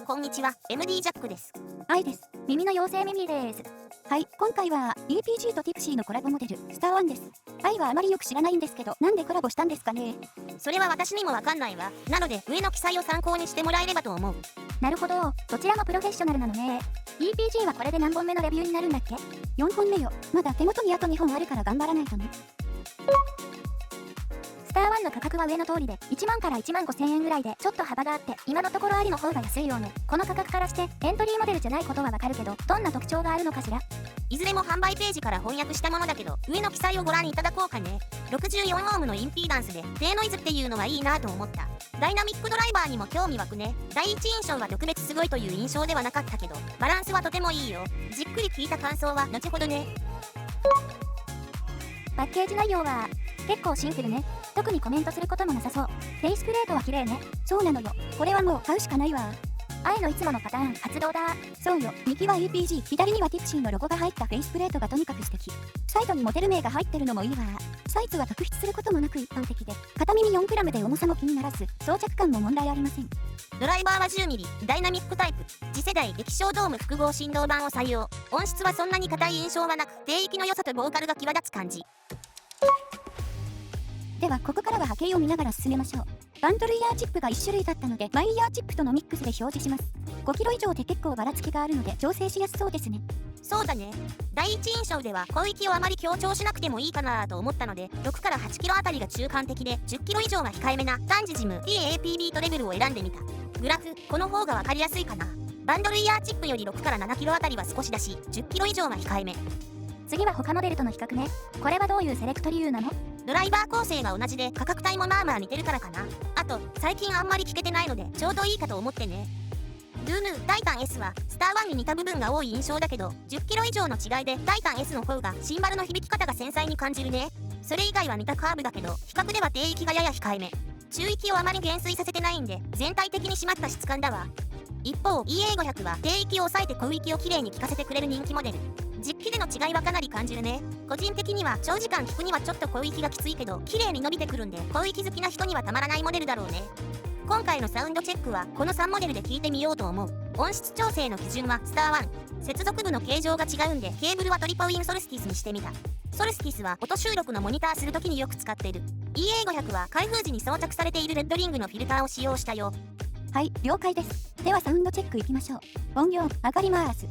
いこんにちは、MD ジャックです。愛です。耳の妖精ミミです。はい、今回は EPG とティプシーのコラボモデル、スターワンです。愛はあまりよく知らないんですけど、なんでコラボしたんですかね。それは私にもわかんないわ。なので、上の記載を参考にしてもらえればと思う。なるほど、どちらもプロフェッショナルなのね。EPG はこれで何本目のレビューになるんだっけ？ 4 本目よ。まだ手元にあと2本あるから頑張らないとね。スターワンの価格は上の通りで1万から1万5千円ぐらいでちょっと幅があって、今のところありの方が安いようね。この価格からしてエントリーモデルじゃないことはわかるけど、どんな特徴があるのかしら。いずれも販売ページから翻訳したものだけど、上の記載をご覧いただこうかね。64オームのインピーダンスで低ノイズっていうのはいいなと思った。ダイナミックドライバーにも興味湧くね。第一印象は特別すごいという印象ではなかったけど、バランスはとてもいいよ。じっくり聞いた感想は後ほどね。パッケージ内容は結構シンプルね。特にコメントすることもなさそう。フェイスプレートは綺麗ね。そうなのよ。これはもう買うしかないわ。愛のいつものパターン発動だ。そうよ。右は EPG、左にはティプシーのロゴが入ったフェイスプレートがとにかく素敵。サイドにモデル名が入ってるのもいいわ。サイズは特筆することもなく一般的で、片耳 4g で重さも気にならず、装着感も問題ありません。ドライバーは 10mm、ダイナミックタイプ、次世代液晶ドーム複合振動板を採用。音質はそんなに硬い印象はなく、低域の良さとボーカルが際立つ感じ。ではここからは波形を見ながら進めましょう。バンドルイヤーチップが1種類だったので、マイイヤーチップとのミックスで表示します。5キロ以上で結構ばらつきがあるので調整しやすそうですね。そうだね。第一印象では広域をあまり強調しなくてもいいかなと思ったので、6から8キロあたりが中間的で、10キロ以上が控えめな単ジジム TAP ビートレベルを選んでみた。グラフ、この方がわかりやすいかな。バンドルイヤーチップより6から7キロあたりは少しだし、10キロ以上が控えめ。次は他モデルとの比較ね。これはどういうセレクト理由なの？ドライバー構成が同じで価格帯もまあまあ似てるからかな。あと最近あんまり聞けてないのでちょうどいいかと思ってね。ルーヌタイタン S はスター1に似た部分が多い印象だけど、10キロ以上の違いでタイタン S の方がシンバルの響き方が繊細に感じるね。それ以外は似たカーブだけど、比較では低域がやや控えめ。中域をあまり減衰させてないんで全体的に締まった質感だわ。一方 EA500 は低域を抑えて高域をきれいに効かせてくれる人気モデル。実機での違いはかなり感じるね。個人的には長時間聞くにはちょっと高域がきついけど、綺麗に伸びてくるんで高域好きな人にはたまらないモデルだろうね。今回のサウンドチェックはこの3モデルで聞いてみようと思う。音質調整の基準はスター1。接続部の形状が違うんでケーブルはトリポウィンソルスティスにしてみた。ソルスティスは音収録のモニターするときによく使っている。EA500 は開封時に装着されているレッドリングのフィルターを使用したよ。はい、了解です。ではサウンドチェックいきましょう。音量上がります。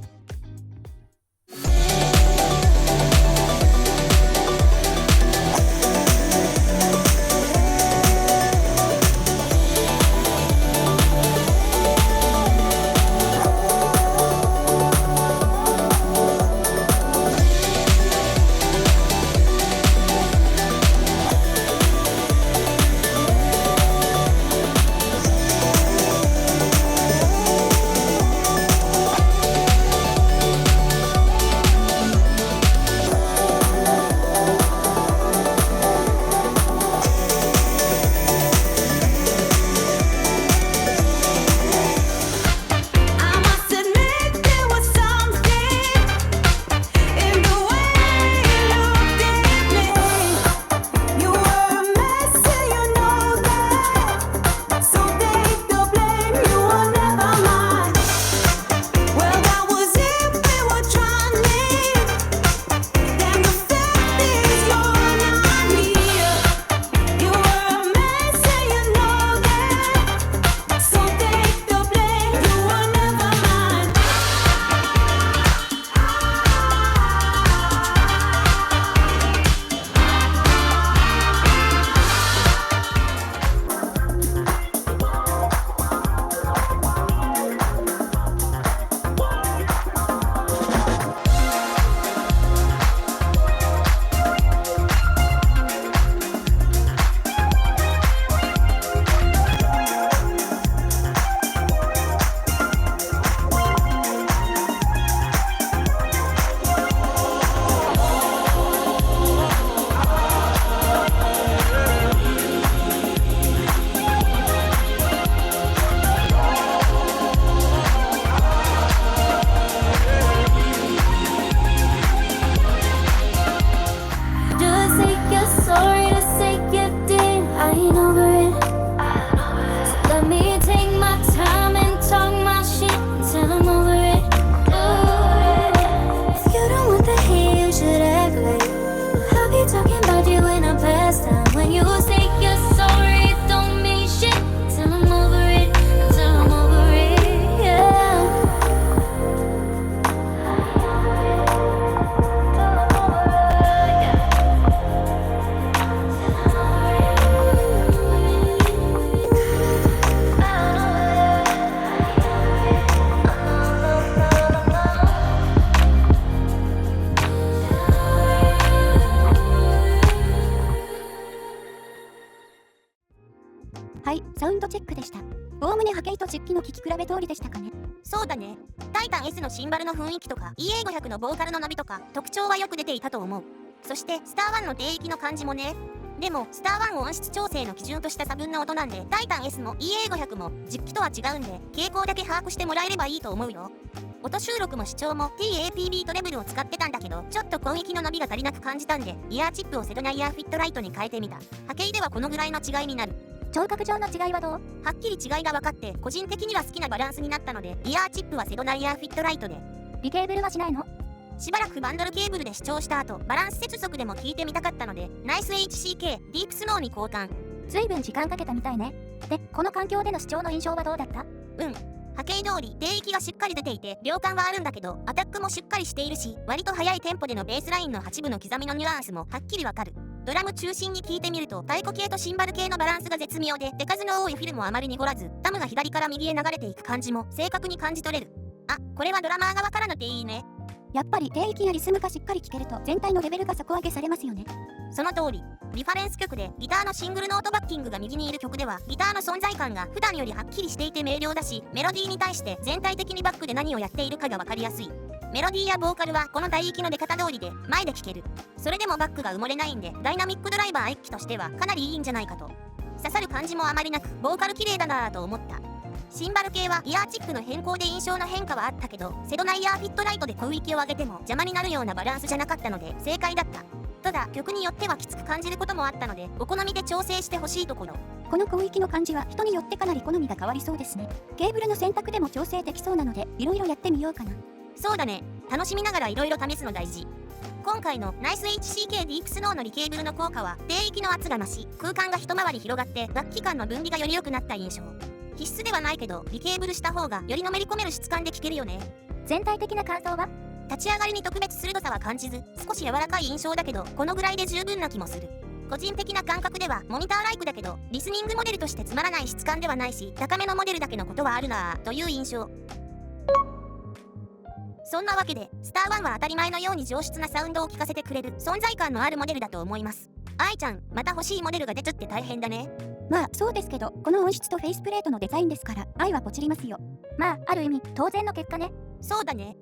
はい、サウンドチェックでした。おおむね波形と実機の聞き比べ通りでしたかね。そうだね。タイタン S のシンバルの雰囲気とか EA500 のボーカルの伸びとか特徴はよく出ていたと思う。そしてスター1の低域の感じもね。でもスター1を音質調整の基準とした差分な音なんで、タイタン S も EA500 も実機とは違うんで傾向だけ把握してもらえればいいと思うよ。音収録も視聴も TAP ビートレベルを使ってたんだけど、ちょっと広域の伸びが足りなく感じたんで、イヤーチップをセドナイヤーフィットライトに変えてみた。波形ではこのぐらいの違いになる。聴覚上の違いはどう？はっきり違いが分かって、個人的には好きなバランスになったので、イヤーチップはセドナイヤーフィットライトで。リケーブルはしないの？しばらくバンドルケーブルで視聴した後、バランス接続でも聞いてみたかったので、ナイス HCK ディープスノーに交換。随分時間かけたみたいね。で、この環境での視聴の印象はどうだった？波形通り低域がしっかり出ていて量感はあるんだけど、アタックもしっかりしているし、割と速いテンポでのベースラインの8分の刻みのニュアンスもはっきりわかる。ドラム中心に聞いてみると、太鼓系とシンバル系のバランスが絶妙で、手数の多いフィルもあまり濁らず、タムが左から右へ流れていく感じも正確に感じ取れる。あ、これはドラマー側からのっていいね。やっぱり低域やリスムがしっかり聞けると全体のレベルが底上げされますよね。その通り。リファレンス曲でギターのシングルノートバッキングが右にいる曲では、ギターの存在感が普段よりはっきりしていて明瞭だし、メロディーに対して全体的にバックで何をやっているかが分かりやすい。メロディーやボーカルはこの帯域の出方通りで前で聴ける。それでもバックが埋もれないんで、ダイナミックドライバー1機としてはかなりいいんじゃないかと。刺さる感じもあまりなく、ボーカル綺麗だなぁと思った。シンバル系はイヤーチップの変更で印象の変化はあったけど、セドナイヤーフィットライトで小域を上げても邪魔になるようなバランスじゃなかったので正解だった。ただ曲によってはきつく感じることもあったので、お好みで調整してほしいところ。この広域の感じは人によってかなり好みが変わりそうですね。ケーブルの選択でも調整できそうなので、いろいろやってみようかな。そうだね。楽しみながらいろいろ試すの大事。今回のナイス HCK ディープスノーのリケーブルの効果は、低域の圧が増し、空間が一回り広がって楽器間の分離がより良くなった印象。必須ではないけど、リケーブルした方がよりのめり込める質感で聴けるよね。全体的な感想は？立ち上がりに特別鋭さは感じず、少し柔らかい印象だけど、このぐらいで十分な気もする。個人的な感覚ではモニターライクだけど、リスニングモデルとしてつまらない質感ではないし、高めのモデルだけのことはあるなぁという印象。そんなわけで、スター1は当たり前のように上質なサウンドを聴かせてくれる存在感のあるモデルだと思います。愛ちゃん、また欲しいモデルが出ちゃって大変だね。まあそうですけど、この音質とフェイスプレートのデザインですから愛はポチりますよ。まあある意味当然の結果ね。そうだね。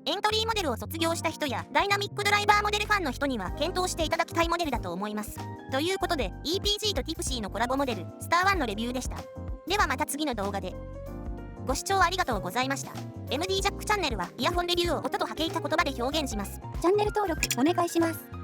エントリーモデルを卒業した人やダイナミックドライバーモデルファンの人には検討していただきたいモデルだと思います。ということで EPG と Tipsy のコラボモデルスター1のレビューでした。ではまた次の動画で。ご視聴ありがとうございました。MD ジャックチャンネルはイヤホンレビューを音と波形た言葉で表現します。チャンネル登録お願いします。